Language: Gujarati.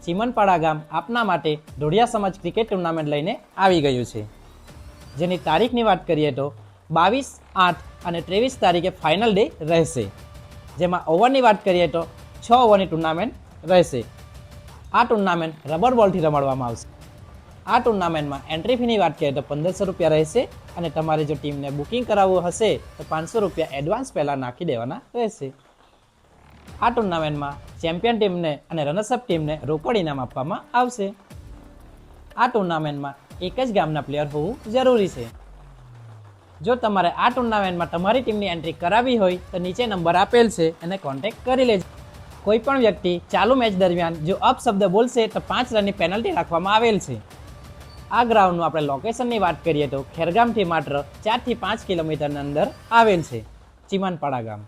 ચીમનપાડા ગામ આપના માટે ઢોળિયા સમાજ ક્રિકેટ ટુર્નામેન્ટ લઈને આવી ગયું છે, જેની તારીખની વાત કરીએ તો 22, 8 અને 23 તારીખે ફાઇનલ ડે રહેશે, જેમાં ઓવરની વાત કરીએ તો 6 ઓવરની ટુર્નામેન્ટ રહેશે. આ ટુર્નામેન્ટ રબર બોલથી રમાડવામાં આવશે. આ ટુર્નામેન્ટમાં એન્ટ્રી ફીની વાત કરીએ તો 1500 રૂપિયા રહેશે અને તમારે જો ટીમને બુકિંગ કરાવવું હશે તો 500 રૂપિયા એડવાન્સ પહેલાં નાખી દેવાના રહેશે. આ ટુર્નામેન્ટમાં ચેમ્પિયન ટીમને અને રનર્સઅપ ટીમને રોકડ ઇનામ આપવામાં આવશે. આ ટુર્નામેન્ટમાં એક જ ગામના પ્લેયર હોવું જરૂરી છે. જો તમારે આ ટુર્નામેન્ટમાં તમારી ટીમની એન્ટ્રી કરાવી હોય તો નીચે નંબર આપેલ છે એને કોન્ટેક્ટ કરી લેજો. કોઈ પણ વ્યક્તિ ચાલુ મેચ દરમિયાન જો અપશબ્દ બોલશે તો 5 રનની પેનલ્ટી રાખવામાં આવેલ છે. આ ગ્રાઉન્ડનું આપણે લોકેશનની વાત કરીએ તો ખેરગામથી માત્ર 4 થી 5 કિલોમીટરની અંદર આવેલ છે, ચીમનપાડા ગામ.